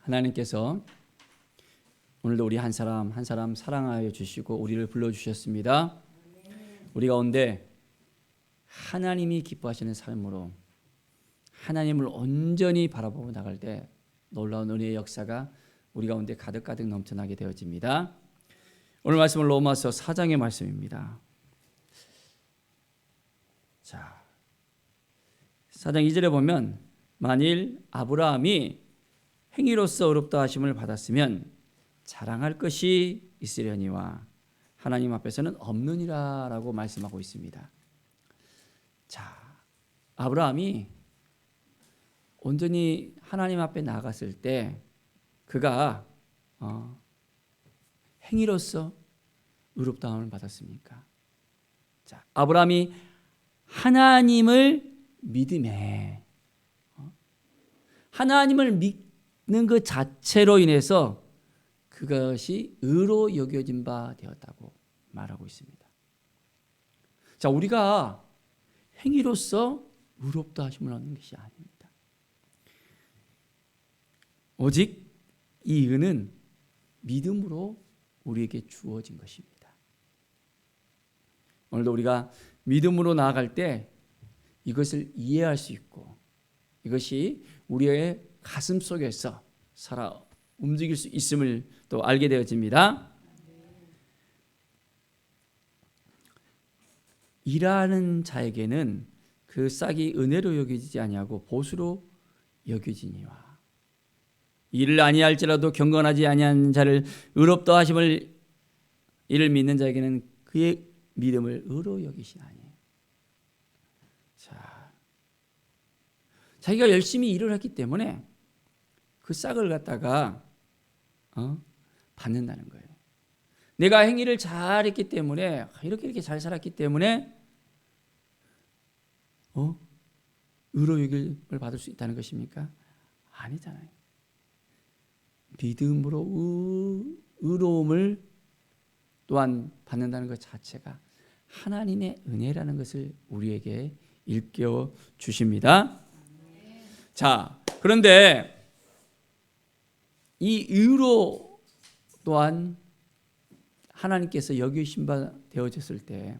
하나님께서 오늘도 우리 한 사람 한 사람 사랑하여 주시고 우리를 불러주셨습니다. 우리 가운데 하나님이 기뻐하시는 삶으로 하나님을 온전히 바라보고 나갈 때 놀라운 은혜의 역사가 우리 가운데 가득가득 넘쳐나게 되어집니다. 오늘 말씀은 로마서 4장의 말씀입니다. 자, 4장 2절에 보면 만일 아브라함이 행위로서 의롭다 하심을 받았으면 자랑할 것이 있으려니와 하나님 앞에서는 없느니라 라고 말씀하고 있습니다. 자, 아브라함이 온전히 하나님 앞에 나갔을 때 그가 행위로서 의롭다함을 받았습니까? 자, 아브라함이 하나님을 믿음에 하나님을 믿는 그 자체로 인해서 그것이 의로 여겨진 바 되었다고 말하고 있습니다. 자, 우리가 행위로서 의롭다 하심을 얻는 것이 아닙니다. 오직 이 은은 믿음으로 우리에게 주어진 것입니다. 오늘도 우리가 믿음으로 나아갈 때 이것을 이해할 수 있고 이것이 우리의 가슴 속에서 살아 움직일 수 있음을 또 알게 되어집니다. 일하는 자에게는 그 싹이 은혜로 여겨지지 아니하고 보수로 여겨지니와 일을 아니할지라도 경건하지 아니한 자를 의롭다 하심을 이를 믿는 자에게는 그의 믿음을 의로 여기시나니. 자, 자기가 열심히 일을 했기 때문에 그 싹을 갖다가 받는다는 거예요. 내가 행위를 잘했기 때문에 이렇게 잘 살았기 때문에 의로 여김을 받을 수 있다는 것입니까? 아니잖아요. 믿음으로 의로움을 또한 받는다는 것 자체가 하나님의 은혜라는 것을 우리에게 일깨워 주십니다. 자, 그런데 이 의로 또한 하나님께서 여기신 바 되어졌을 때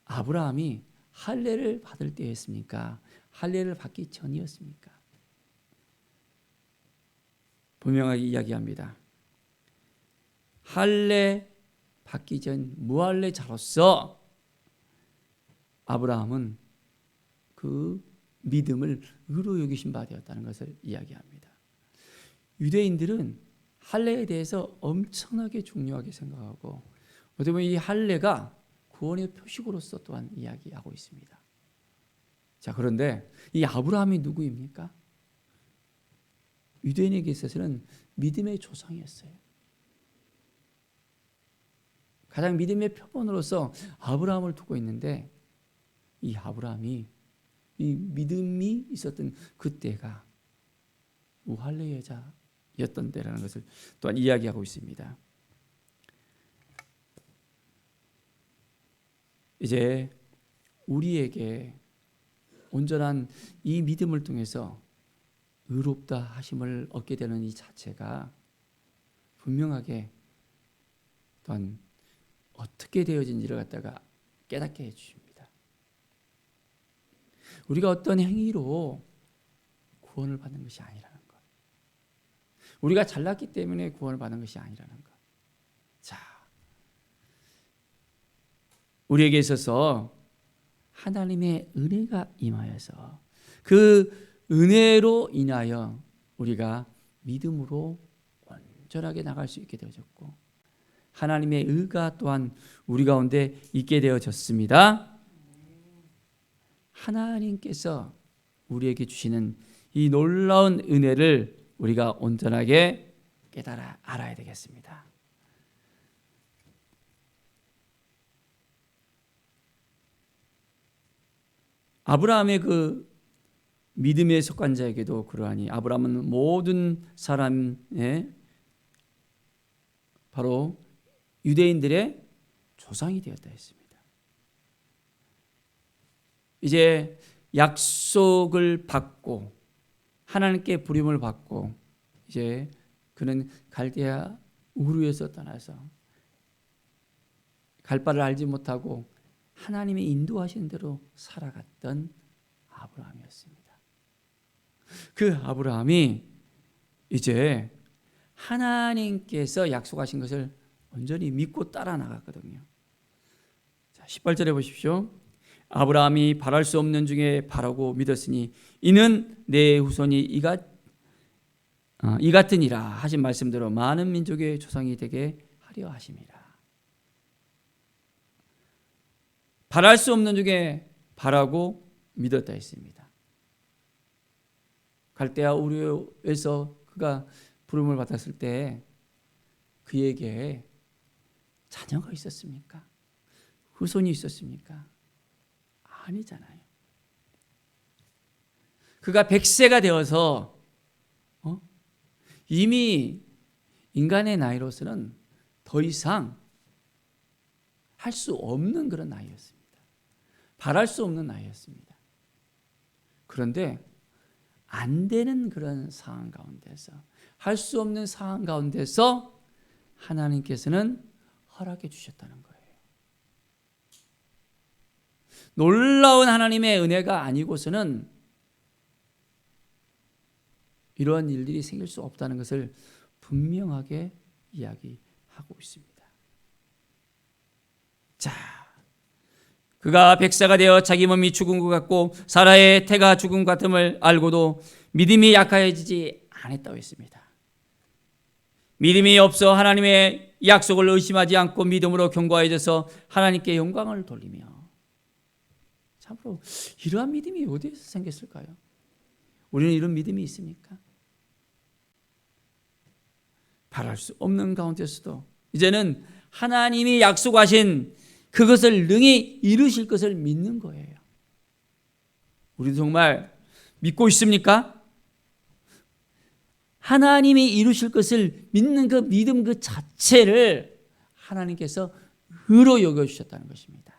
아브라함이 할례를 받을 때였습니까? 할례를 받기 전이었습니까? 분명하게 이야기합니다. 할례 받기 전 무할례자로서 아브라함은 그 믿음을 의로 여기신 바 되었다는 것을 이야기합니다. 유대인들은 할례에 대해서 엄청나게 중요하게 생각하고 어떻게 보면 이 할례가 구원의 표식으로서 또한 이야기하고 있습니다. 자, 그런데 이 아브라함이 누구입니까? 유대인에게 있어서는 믿음의 조상이었어요. 가장 믿음의 표본으로서 아브라함을 두고 있는데 이 아브라함이 이 믿음이 있었던 그때가 무할례자였던 때라는 것을 또한 이야기하고 있습니다. 이제 우리에게 온전한 이 믿음을 통해서 의롭다 하심을 얻게 되는 이 자체가 분명하게 또한 어떻게 되어진지를 갖다가 깨닫게 해주십니다. 우리가 어떤 행위로 구원을 받는 것이 아니라는 것, 우리가 잘났기 때문에 구원을 받는 것이 아니라는 것. 자, 우리에게 있어서 하나님의 은혜가 임하여서 그 은혜로 인하여 우리가 믿음으로 온전하게 나갈 수 있게 되어졌고 하나님의 의가 또한 우리 가운데 있게 되어졌습니다. 하나님께서 우리에게 주시는 이 놀라운 은혜를 우리가 온전하게 깨달아 알아야 되겠습니다. 아브라함의 그 믿음의 속한 자에게도 그러하니 아브라함은 모든 사람의 바로 유대인들의 조상이 되었다 했습니다. 이제 약속을 받고 하나님께 부름을 받고 이제 그는 갈대아 우르에서 떠나서 갈 바를 알지 못하고 하나님이 인도하시는 대로 살아갔던 아브라함이었습니다. 그 아브라함이 이제 하나님께서 약속하신 것을 온전히 믿고 따라 나갔거든요. 자, 18절에 보십시오. 아브라함이 바랄 수 없는 중에 바라고 믿었으니 이는 내 후손이 이 같으니라 하신 말씀대로 많은 민족의 조상이 되게 하려 하심이라. 바랄 수 없는 중에 바라고 믿었다 했습니다. 갈대아 우르에서 그가 부름을 받았을 때 그에게 자녀가 있었습니까? 후손이 있었습니까? 아니잖아요. 그가 100세가 되어서 이미 인간의 나이로서는 더 이상 할 수 없는 그런 나이였습니다. 바랄 수 없는 나이였습니다. 그런데 안 되는 그런 상황 가운데서, 할 수 없는 상황 가운데서 하나님께서는 허락해 주셨다는 거예요. 놀라운 하나님의 은혜가 아니고서는 이러한 일들이 생길 수 없다는 것을 분명하게 이야기하고 있습니다. 자, 그가 백사가 되어 자기 몸이 죽은 것 같고 사라의 태가 죽은 것 같음을 알고도 믿음이 약해지지 않았다고 했습니다. 믿음이 없어 하나님의 약속을 의심하지 않고 믿음으로 견고해져서 하나님께 영광을 돌리며, 참으로 이러한 믿음이 어디에서 생겼을까요? 우리는 이런 믿음이 있습니까? 바랄 수 없는 가운데서도 이제는 하나님이 약속하신 그것을 능히 이루실 것을 믿는 거예요. 우리도 정말 믿고 있습니까? 하나님이 이루실 것을 믿는 그 믿음 그 자체를 하나님께서 의로 여겨주셨다는 것입니다.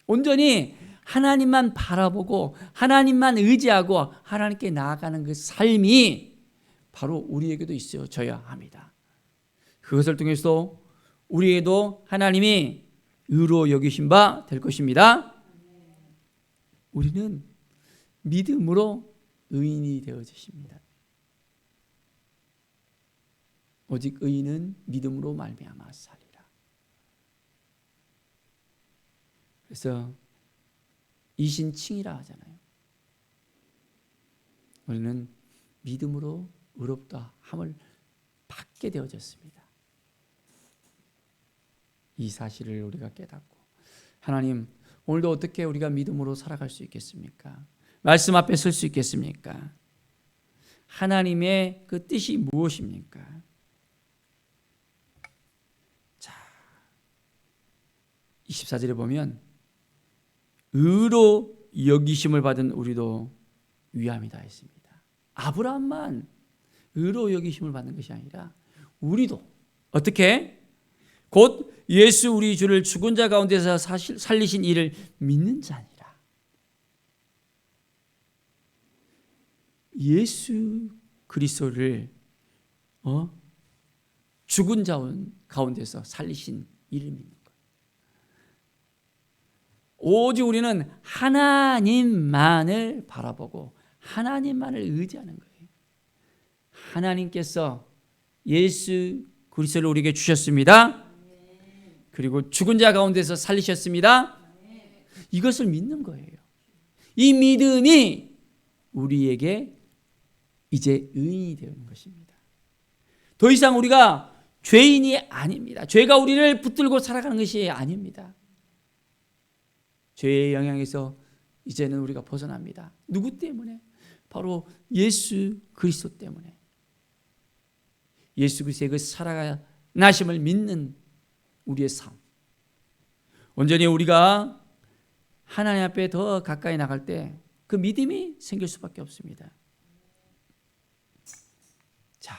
온전히 하나님만 바라보고 하나님만 의지하고 하나님께 나아가는 그 삶이 바로 우리에게도 있어져야 합니다. 그것을 통해서 우리에게도 하나님이 의로 여기신 바 될 것입니다. 우리는 믿음으로 의인이 되어지십니다. 오직 의인은 믿음으로 말미암아 살리라. 그래서 이신칭이라 하잖아요. 우리는 믿음으로 의롭다 함을 받게 되어졌습니다. 이 사실을 우리가 깨닫고, 하나님, 오늘도 어떻게 우리가 믿음으로 살아갈 수 있겠습니까? 말씀 앞에 설 수 있겠습니까? 하나님의 그 뜻이 무엇입니까? 자, 24절에 보면 의로 여기심을 받은 우리도 위함이다 했습니다. 아브라함만 의로 여기심을 받는 것이 아니라 우리도 어떻게? 곧 예수 우리 주를 죽은 자 가운데서 살리신 이를 믿는 자니라. 예수 그리스도를 죽은 자 가운데서 살리신 이를 믿는 거예요. 오직 우리는 하나님만을 바라보고 하나님만을 의지하는 거예요. 하나님께서 예수 그리스도를 우리에게 주셨습니다. 그리고 죽은 자 가운데서 살리셨습니다. 이것을 믿는 거예요. 이 믿음이 우리에게 이제 의인이 되는 것입니다. 더 이상 우리가 죄인이 아닙니다. 죄가 우리를 붙들고 살아가는 것이 아닙니다. 죄의 영향에서 이제는 우리가 벗어납니다. 누구 때문에? 바로 예수 그리스도 때문에. 예수 그리스도의 그 살아나심을 믿는 우리의 삶. 온전히 우리가 하나님 앞에 더 가까이 나갈 때 그 믿음이 생길 수밖에 없습니다. 자,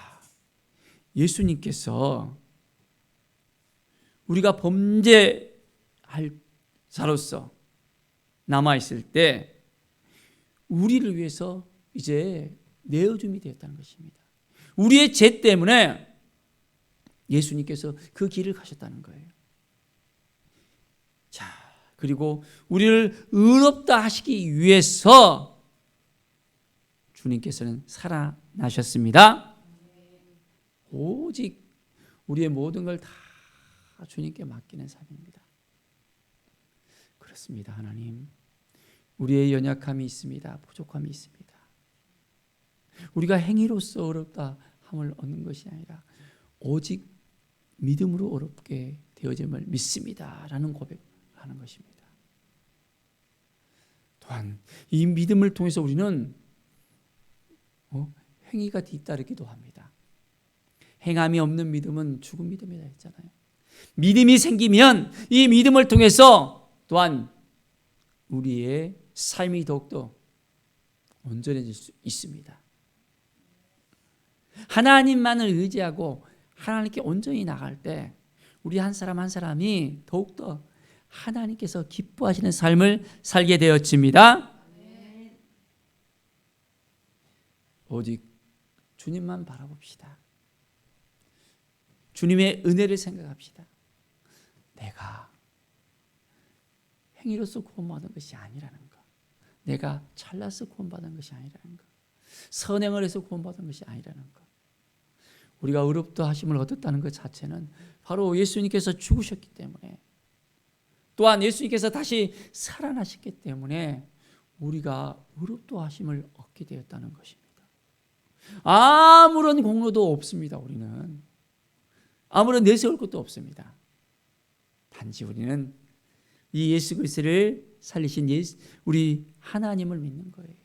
예수님께서 우리가 범죄할 자로서 남아있을 때 우리를 위해서 이제 내어줌이 되었다는 것입니다. 우리의 죄 때문에 예수님께서 그 길을 가셨다는 거예요. 자, 그리고 우리를 의롭다 하시기 위해서 주님께서는 살아나셨습니다. 오직 우리의 모든 걸 다 주님께 맡기는 삶입니다. 그렇습니다. 하나님, 우리의 연약함이 있습니다. 부족함이 있습니다. 우리가 행위로서 어렵다 함을 얻는 것이 아니라 오직 믿음으로 어렵게 되어짐을 믿습니다 라는 고백을 하는 것입니다. 또한 이 믿음을 통해서 우리는 행위가 뒤따르기도 합니다. 행함이 없는 믿음은 죽은 믿음이라 했잖아요. 믿음이 생기면 이 믿음을 통해서 또한 우리의 삶이 더욱더 온전해질 수 있습니다. 하나님만을 의지하고 하나님께 온전히 나갈 때 우리 한 사람 한 사람이 더욱더 하나님께서 기뻐하시는 삶을 살게 되어집니다. 오직 주님만 바라봅시다. 주님의 은혜를 생각합시다. 내가 행위로서 구원받은 것이 아니라는 것, 내가 잘나서 구원받은 것이 아니라는 것, 선행을 해서 구원받은 것이 아니라는 것, 우리가 의롭다 하심을 얻었다는 것 자체는 바로 예수님께서 죽으셨기 때문에, 또한 예수님께서 다시 살아나셨기 때문에 우리가 의롭다 하심을 얻게 되었다는 것입니다. 아무런 공로도 없습니다. 우리는 아무런 내세울 것도 없습니다. 단지 우리는 이 예수 그리스도를 살리신 우리 하나님을 믿는 거예요.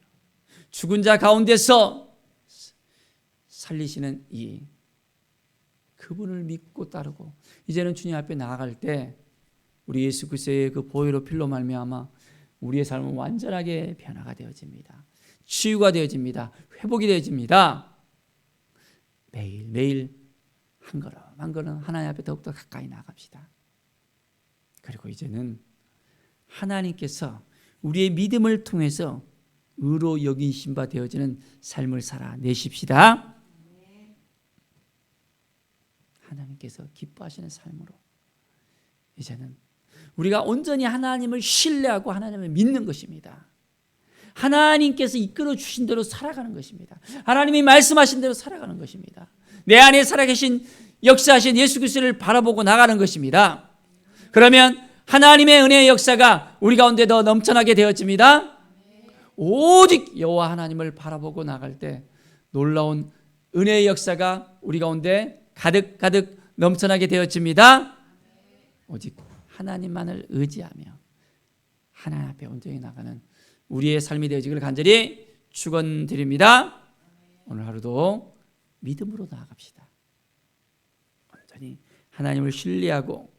죽은 자 가운데서 살리시는 이 그분을 믿고 따르고 이제는 주님 앞에 나아갈 때 우리 예수 그리스도의 그 보혈로 필로 말미암아 우리의 삶은 완전하게 변화가 되어집니다. 치유가 되어집니다. 회복이 되어집니다. 매일매일 한 걸음 한 걸음 하나님 앞에 더욱더 가까이 나갑시다. 그리고 이제는 하나님께서 우리의 믿음을 통해서 의로 여기신 바 되어지는 삶을 살아내십시다. 하나님께서 기뻐하시는 삶으로 이제는 우리가 온전히 하나님을 신뢰하고 하나님을 믿는 것입니다. 하나님께서 이끌어 주신 대로 살아가는 것입니다. 하나님이 말씀하신 대로 살아가는 것입니다. 내 안에 살아계신 역사하신 예수 그리스도를 바라보고 나가는 것입니다. 그러면 하나님의 은혜의 역사가 우리 가운데 더 넘쳐나게 되어집니다. 오직 여호와 하나님을 바라보고 나갈 때 놀라운 은혜의 역사가 우리 가운데 가득 넘쳐나게 되어집니다. 오직 하나님만을 의지하며 하나님 앞에 온전히 나가는 우리의 삶이 되어지기를 간절히 축원드립니다. 오늘 하루도 믿음으로 나아갑시다. 온전히 하나님을 신뢰하고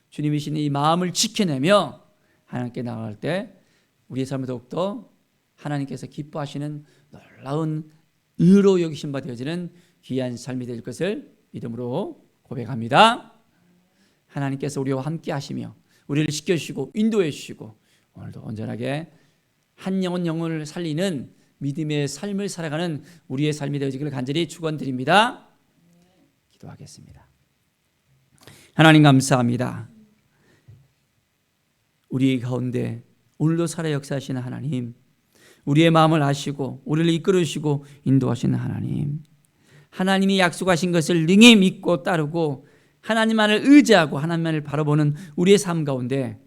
주님이신 이 마음을 지켜내며 하나님께 나아갈 때 우리의 삶을 더욱더 하나님께서 기뻐하시는 놀라운 의로 여기신 바 되어지는 귀한 삶이 될 것을 믿음으로 고백합니다. 하나님께서 우리와 함께 하시며 우리를 지켜주시고 인도해 주시고 오늘도 온전하게 한 영혼을 살리는 믿음의 삶을 살아가는 우리의 삶이 되어지기를 간절히 축원드립니다. 기도하겠습니다. 하나님 감사합니다. 우리 가운데 오늘도 살아 역사하시는 하나님, 우리의 마음을 아시고 우리를 이끌으시고 인도하시는 하나님, 하나님이 약속하신 것을 능히 믿고 따르고 하나님만을 의지하고 하나님만을 바라보는 우리의 삶 가운데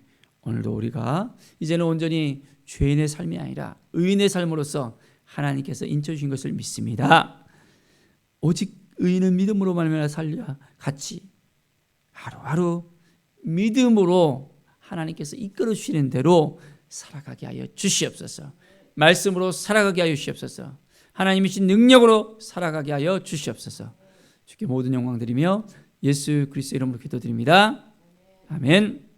오늘도 우리가 이제는 온전히 죄인의 삶이 아니라 의인의 삶으로서 하나님께서 인쳐주신 것을 믿습니다. 오직 의인은 믿음으로 말미암아 살려 같이 하루하루 믿음으로 하나님께서 이끌어 주시는 대로 살아가게 하여 주시옵소서. 말씀으로 살아가게 하여 주시옵소서. 하나님이신 능력으로 살아가게 하여 주시옵소서. 주께 모든 영광 드리며 예수 그리스도 이름으로 기도드립니다. 아멘.